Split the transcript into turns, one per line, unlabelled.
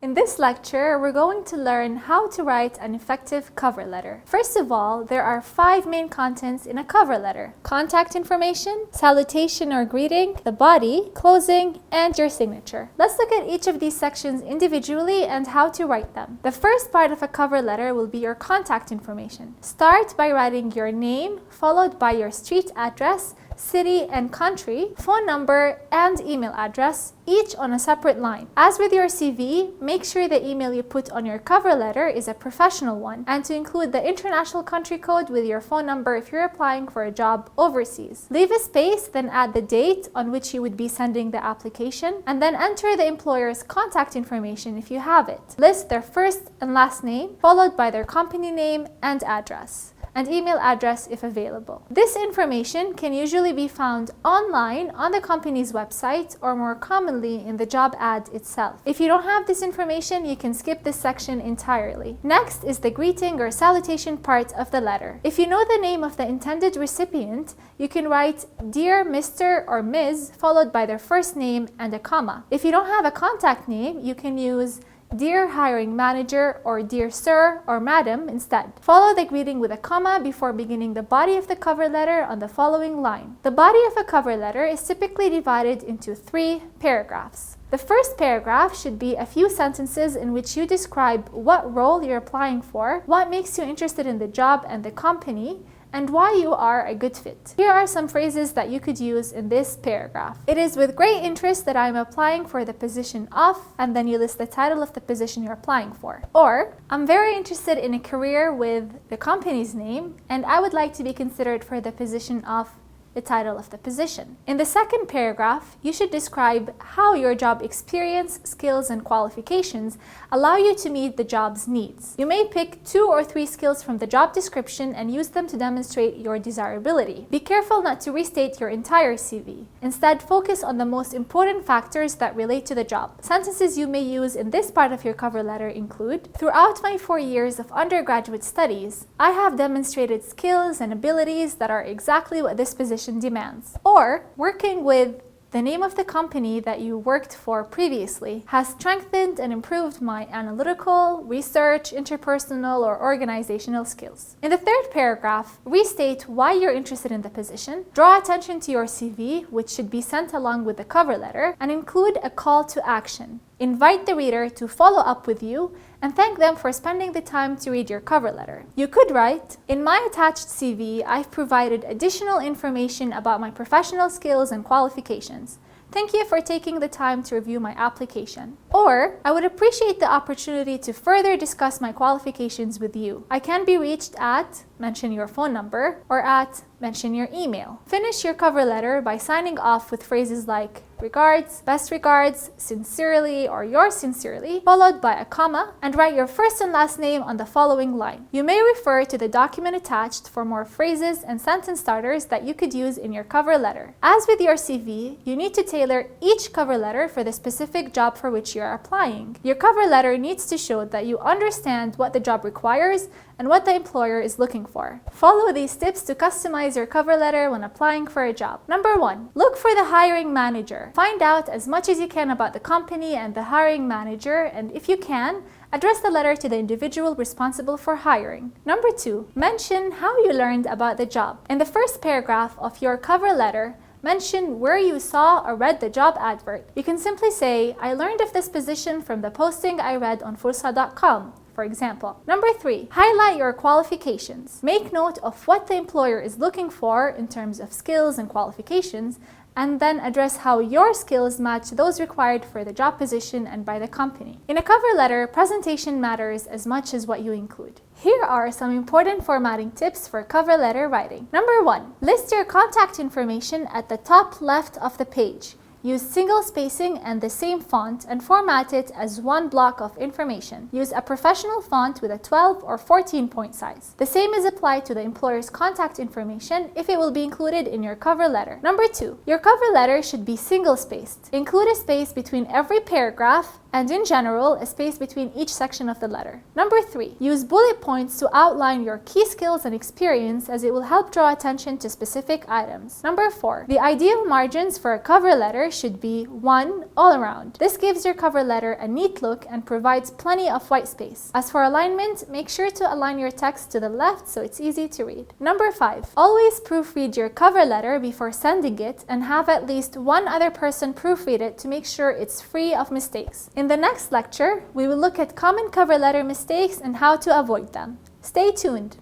In this lecture, we're going to learn how to write an effective cover letter. First of all, there are 5 main contents in a cover letter: contact information, salutation or greeting, the body, closing, and your signature. Let's look at each of these sections individually and how to write them. The first part of a cover letter will be your contact information. Start by writing your name, followed by your street address, city and country, phone number, and email address, each on a separate line. As with your CV, make sure the email you put on your cover letter is a professional one, and to include the international country code with your phone number if you're applying for a job overseas. Leave a space, then add the date on which you would be sending the application, and then enter the employer's contact information if you have it. List their first and last name, followed by their company name and address, and email address if available. This information can usually be found online on the company's website or more commonly in the job ad itself. If you don't have this information, you can skip this section entirely. Next is the greeting or salutation part of the letter. If you know the name of the intended recipient, you can write Dear Mr. or Ms. followed by their first name and a comma. If you don't have a contact name, you can use Dear Hiring Manager or Dear Sir or Madam instead. Follow the greeting with a comma before beginning the body of the cover letter on the following line. The body of a cover letter is typically divided into 3 paragraphs. The first paragraph should be a few sentences in which you describe what role you're applying for, what makes you interested in the job and the company, and why you are a good fit. Here are some phrases that you could use in this paragraph. It is with great interest that I am applying for the position of, and then you list the title of the position you're applying for. Or, I'm very interested in a career with the company's name, and I would like to be considered for the position of the title of the position. In the second paragraph, you should describe how your job experience, skills, and qualifications allow you to meet the job's needs. You may pick 2 or 3 skills from the job description and use them to demonstrate your desirability. Be careful not to restate your entire CV. Instead, focus on the most important factors that relate to the job. Sentences you may use in this part of your cover letter include: throughout my 4 years of undergraduate studies, I have demonstrated skills and abilities that are exactly what this position demands. Or, working with the name of the company that you worked for previously has strengthened and improved my analytical, research, interpersonal, or organizational skills. In the third paragraph, restate why you're interested in the position, draw attention to your CV, which should be sent along with the cover letter, and include a call to action. Invite the reader to follow up with you and thank them for spending the time to read your cover letter. You could write, in my attached CV, I've provided additional information about my professional skills and qualifications. Thank you for taking the time to review my application. Or, I would appreciate the opportunity to further discuss my qualifications with you. I can be reached at, mention your phone number, or at, mention your email. Finish your cover letter by signing off with phrases like regards, best regards, sincerely, or yours sincerely, followed by a comma, and write your first and last name on the following line. You may refer to the document attached for more phrases and sentence starters that you could use in your cover letter. As with your CV, you need to tailor each cover letter for the specific job for which you are applying. Your cover letter needs to show that you understand what the job requires and what the employer is looking for. Follow these tips to customize your cover letter when applying for a job. Number 1, look for the hiring manager. Find out as much as you can about the company and the hiring manager, and if you can, address the letter to the individual responsible for hiring. Number 2, mention how you learned about the job. In the first paragraph of your cover letter, mention where you saw or read the job advert. You can simply say, I learned of this position from the posting I read on Fursa.com. For example. Number 3, highlight your qualifications. Make note of what the employer is looking for in terms of skills and qualifications, and then address how your skills match those required for the job position and by the company. In a cover letter, presentation matters as much as what you include. Here are some important formatting tips for cover letter writing. Number 1, list your contact information at the top left of the page. Use single spacing and the same font and format it as one block of information. Use a professional font with a 12 or 14 point size. The same is applied to the employer's contact information if it will be included in your cover letter. Number 2, your cover letter should be single spaced. Include a space between every paragraph and in general, a space between each section of the letter. Number 3, use bullet points to outline your key skills and experience, as it will help draw attention to specific items. Number 4, the ideal margins for a cover letter should be 1 all around. This gives your cover letter a neat look and provides plenty of white space. As for alignment, make sure to align your text to the left so it's easy to read. Number 5. Always proofread your cover letter before sending it and have at least one other person proofread it to make sure it's free of mistakes. In the next lecture, we will look at common cover letter mistakes and how to avoid them. Stay tuned!